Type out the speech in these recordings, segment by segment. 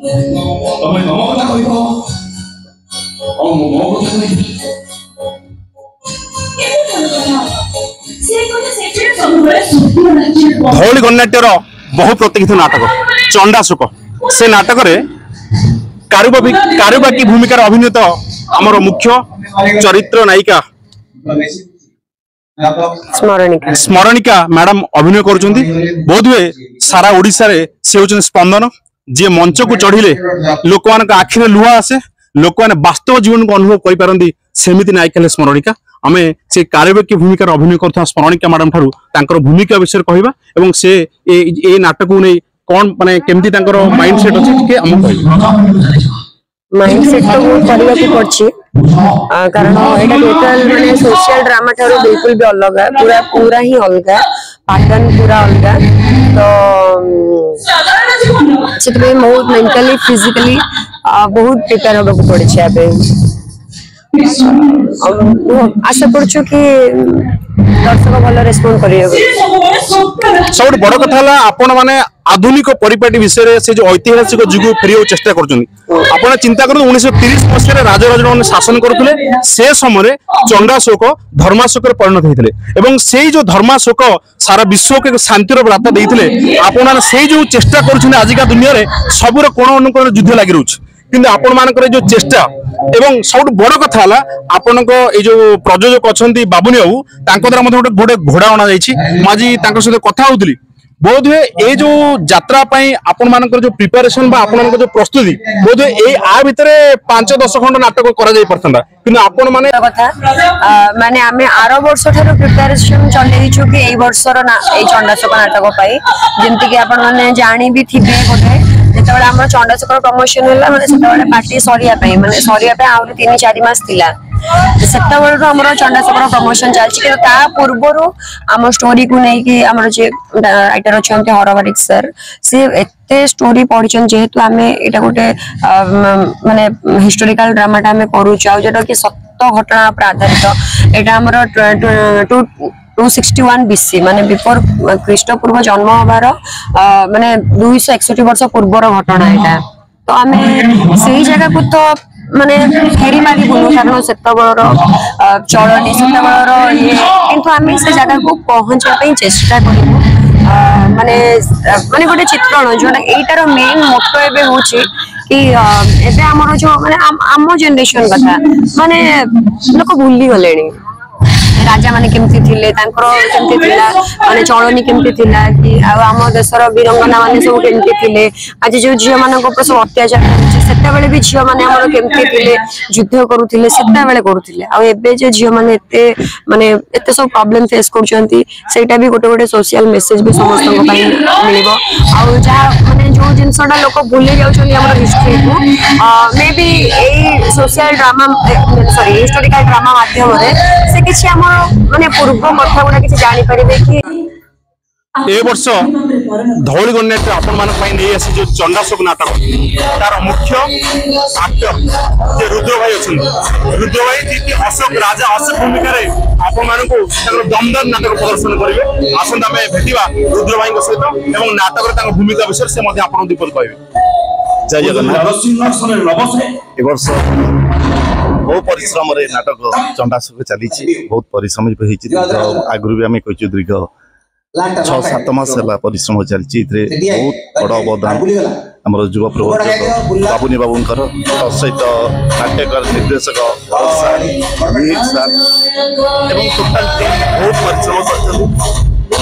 ତମେ ତମ କଥା କହିବ ଆଉ ମୁଁ ମୋ କଥା କହିବି। ଧଉଳି ଗଣନାଟ୍ୟର ବହୁ ପ୍ରତୀକ୍ଷିତ ନାଟକ ଚଣ୍ଡାଶୋକ। ସେ ନାଟକରେ କାରୁବାକି ଭୂମିକାର ଅଭିନେତ ଆମର ମୁଖ୍ୟ ଚରିତ୍ର ନାयिका स्मरणिका मैडम अभिनय करुछंती। बोधवे सारा ओडिशा रे से होचन स्पंदन जे मंच को चढ़िले लोक मान आखिरे लुहा आसे, लोक मैंने वास्तव जीवन को अनुभव करि पारंती सेमिति नायिका ले स्मरणिका। आमे से कार्यबाकी भूमिकार अभिनय करथा स्मरणिका मैडम ठारू तांकर भूमिका विषय कहबा एवं से ए नाटक को नै कोन माने केमती तांकर माइंड सेट अछि के हम कहबा। माइंड सेट तो बहुत करबा को पड़छि कारण एटा टोटल माने सोशल ड्रामा ठारू बिल्कुल भी अलग है, पूरा ही अलग है, पैटर्न पूरा अलग है। तो से बहुत मेंटली फिजिकली बहुत प्रिपेयर होबा को पड़छि। अबे आशा करछु कि दर्शक भल रेस्पॉन्ड करियो। सब बड़ कथा हला आपण माने आधुनिक परिपाटी विषय से जो ऐतिहासिक जुग फेरियो चेष्टा करछनी। आपण चिंता करू 1930 मसीह राजराज माने शासन करथले, से समय चंडाशोक धर्माशोक परिणत होइतले एवं सेही जो धर्माशोक सारा विश्व के शांतिर वार्ता देइतले। आपण सेही जो चेष्टा करछनी आजिका दुनिया रे सबुर कोण अनुकोण युद्ध लागि रहउछ, किंतु आपण मानकर जो चेष्टा एवं सब बड़ कथा हला आपण ए जो प्रयोजक अछंती बाबुनी बाबू तांको द्वारा मते गोटे घोड़ा अणा जाइछि। माजी तांको सहित कथा होउतली बोधवे ए जो यात्रा पई आपण मानकर जो प्रिपरेशन बा आपण मानकर जो प्रस्तुति बोधवे ए आ भितरे 5-10 खंड नाटक करा जाई परथंदा, किंतु आपण माने कथा माने आमे आरो वर्ष थारो प्रिपरेशन चले छु कि एई वर्षर ना एई चंडाशोक नाटक पई जेंति कि आपण माने जानि भी थिबे बोधे जेतबेले हमर चंडाशोक प्रमोशन होला माने सेतबेले पार्टी सरिया पई माने सरिया पई आउर 3-4 मास थिला। सेतबेले हमर चंडाशोक प्रमोशन चलछि कि ता पूर्वरो हम स्टोरी को नै कि हमर जे राइटर अछंते हरवारिक सर से एते स्टोरी पढिछन जेहेतु आमे एटा गोटे माने हिस्टोरिकल ड्रामाटा आमे करू चाउ जेटा कि सत्य घटना पर आधारित। एटा हमर 261 BC माने बिफोर ख्रीष्ट पूर्व जन्म हबार माने 261 वर्ष पूर्वर घटना एटा। तो आमे सेही जगह को तो माने फेरी मारी बोलू कारण सेतबळर चलनी सेतबळर ये किंतु आमे से जगह को पहुंचा पई चेष्टा करू। माने माने गोटे चित्रण जोटा एटार मेन मोटो एबे होची कि एबे हमर जो माने आम जनरेशन कथा माने लोक भूली गलेनी राजा माने केमती थिले तांकर केमती थिला माने चलनी केमती थिला कि आम देशर वीरंगना माने सब केमती थिले। आज जो झियो मानक ऊपर सब अत्याचार होछि सेते बेले भी झियो माने हमर केमती थिले युद्ध करूथिले सेते बेले करूथिले आ एबे जे झियो माने एते सब प्रॉब्लम फेस करछंती सेटा भी गोटे गोटे सोशल मेसेज भी समस्त को पई मिलिबो। आ जा माने जो जिंसडा लोक भूली जाउछन हमर हिस्ट्री को may be A social drama sorry historical drama माध्यम रे से किछि हम माने पूर्व कथा गुडा किछि जानि परिबे कि ए वर्ष धौली गणनाट्य आपण मान पई नै आसी जो चंडाशोक नाटक तार मुख्य एक्टर जे रुद्र भाई अछन। रुद्र भाई जी अशोक राजा अशोक भूमिका रे आपण मान को ताकर दमदार नाटक प्रदर्शन करिवे। आसंदा में भेटिबा रुद्र भाई के सहित एवं नाटक रे ताकर भूमिका विषय से मध्ये आपण दीपक कहबे। जय जगन्नाथ। ए वर्ष बहुत परिश्रम रे नाटक चंडाशोक चली बहुत परिश्रम आगु भी आम कही दीर्घ 6-7 मास परिश्रम चलती बहुत बड़ अवदान आम युवा प्रवर्तक बाबुनी बाबूंकर सहित नाट्यकार निर्देशक टोटाल बहुत परिश्रम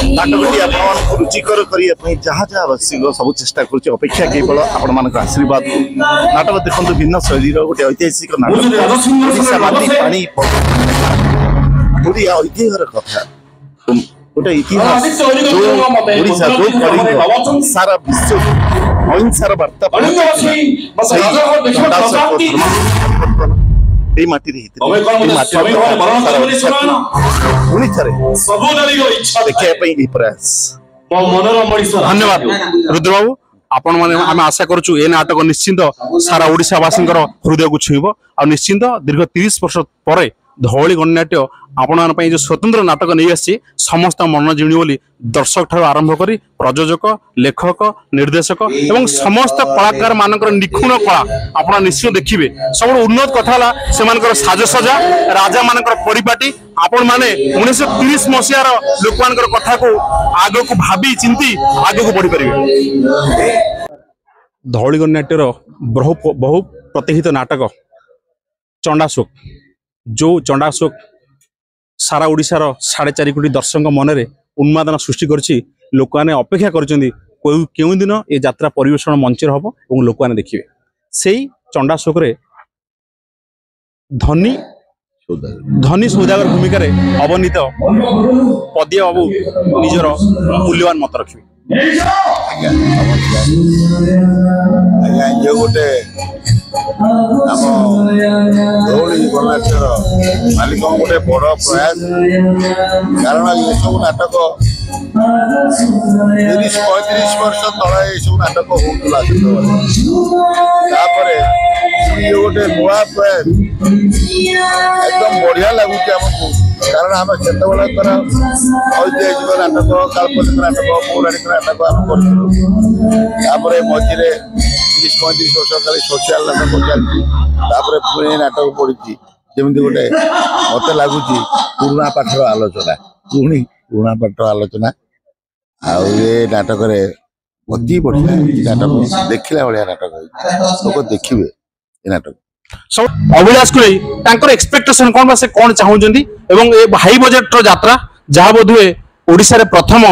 नाटकटी आप रुचिकर करने जहाँ जहाँ आवश्यक सब चेष्टा कर अपेक्षा केवल आपण मान आशीर्वाद। नाटक देखते भिन्न शैली गोटे ऐतिहासिक नाटक पानी ऐतिह्यर कथा गोटे इतिहास सारा विश्व अहिंसार वार्ता धन्यवाद रुद्र बाबू। आपण माने आम आशा करूँ ए नाटक निश्चिंत सारा ओडिशावासी हृदय को छुईब आ निश्चिंत दीर्घ 30 वर्ष पर ଧଉଳି ଗଣନାଟ୍ୟ ଆପଣମାନଙ୍କ ପାଇଁ ଯେଉଁ ସ୍ୱତନ୍ତ୍ର ନାଟକ ନେଇ ଆସିଛି ସମସ୍ତ ମନ ଜିଣିବ ବୋଲି ଦର୍ଶକ ଠାରୁ ଆରମ୍ଭ କରି ପ୍ରଯୋଜକ ଲେଖକ ନିର୍ଦ୍ଦେଶକ ଏବଂ ସମସ୍ତ କଳାକାର ମାନଙ୍କର ନିଖୁଣ କଳା ଆପଣ ନିଶ୍ଚୟ ଦେଖିବେ। ସବୁଠୁ ଉନ୍ନତ କଥା ହେଲା ସେମାନଙ୍କର ସାଜସଜା ରାଜା ମାନଙ୍କର ପରିପାଟି ଆପଣମାନେ 1930 ମସିହାର ଲୋକମାନଙ୍କର କଥାକୁ ଆଗକୁ ଭାବି ଚିନ୍ତି ଆଗକୁ ବଢ଼ିପାରିବେ। ଧଉଳି ଗଣନାଟ୍ୟର ବହୁ ପ୍ରତିହିତ ନାଟକ ଚଣ୍ଡାଶୋକ ଯେଉଁ ଚଣ୍ଡାଶୋକ सारा ओडिशार 4.5 कोटी दर्शक मनरे उन्मादना सृष्टि करछि। लोक मैंने अपेक्षा करछन्ती केउ दिन ए यात्रा परिवेषण मंच हम और लोक मैंने देखिए से चंडाशोक धनी सौदागर भूमिका अवनीत पदिया बाबू निजर मूल्यवान मत रखिए। आज्ञा ये गोटे आम धौली गणनाट्यर मालिक गोटे बड़ प्रयास कारण ये सब नाटक 30-35 वर्ष तले ये सब नाटक होता ये गोटे नुआ प्रयास एकदम बढ़िया लगुच आमको कारण आम से ऐतिहासिक नाटक काल्पनिक नाटक पौराणिक नाटक आम कर मझे 30-35 वर्ष खाली सोशल नाटक चलती पुणी नाटक पड़ी जमी गोटे मत लगुच पुराणा पाठर आलोचना पुणी पुराणा पाठ आलोचना ये नाटक अति बढ़िया नाटक देखला भाया नाटक लोग देखिए नाटक सब अभिलाष को एक्सपेक्टेशन कौन से कौन चाहते एवं ए हाई बजेट यात्रा जहाँ बोधुए ओडिशा रे प्रथम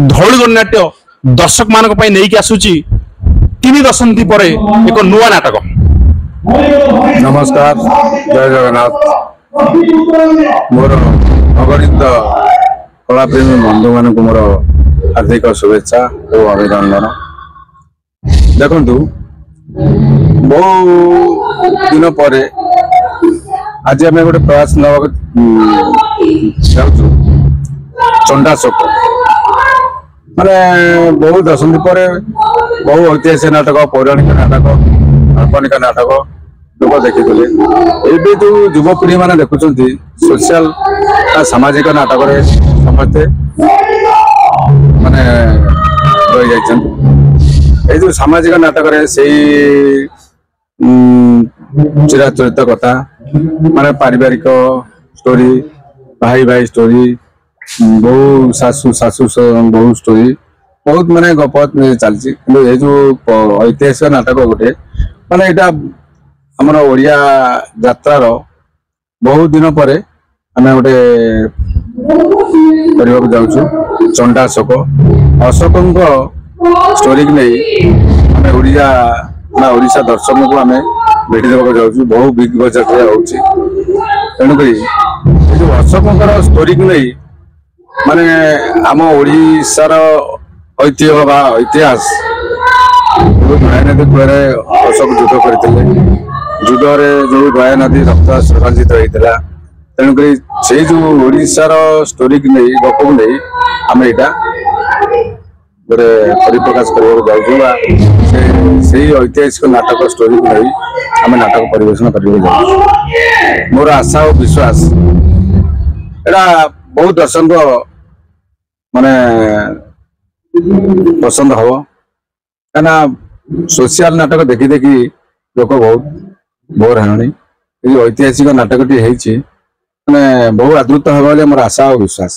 धौली गणनाट्य दर्शक मानक पई नेकी आसुची 3 दशंधि पर एक नुआ नाटक। नमस्कार जय जगन्नाथ मोर अगणित कलाप्रेमी बंधु मान मोर हार्दिक शुभेच्छा और अभिनंदन। देखु बहु दिन पर आज आम गोटे प्रयास ना चंडाशोक माने बहु दशंधि पर बहु ऐतिहासिक नाटक पौराणिक नाटक काल्पनिक नाटक लोग देखी ये जो युवपीढ़ी मैंने देखुं सोशल सामाजिक नाटक समस्ते माने रही ये जो सामाजिक नाटक से चिराचरित कथा माने पारिवारिक स्टोरी भाई भाई स्टोरी बहु सासू सासू बहु स्टोरी बहुत माने गप चलती ये जो ऐतिहासिक नाटक गोटे माने यहाँ आमर ओडिया यात्रार बहुत दिन पर आम गोटे करने जाऊँ चंडाशोक अशोक स्टोरी की नहीं आम ओडिशा दर्शक को आम भेटी देवाक जाऊँ बहु बिग बजेट तेणुक जो अशोक स्टोरी की नहीं माने आम ओडिशार ऐतिह्य बा इतिहास दया नदी कूल अशोक युद्ध करते युद्ध जो दया नदी रक्त रंजित होता तेणुक से जो ओडिशार स्टोरी की नहीं गप को नहीं आम यहाँ गोटे परिप्रकाश करने से ऐतिहासिक नाटक स्टोरी को नहीं आम नाटक परिवेशन करने मोर आशा और विश्वास एटा बहुत दर्शक माने पसंद हम क्या सोशल नाटक देखी देखी लोक बहुत बोर है ऐतिहासिक नाटक टी माने बहु आदृत होगा मोर आशा और विश्वास।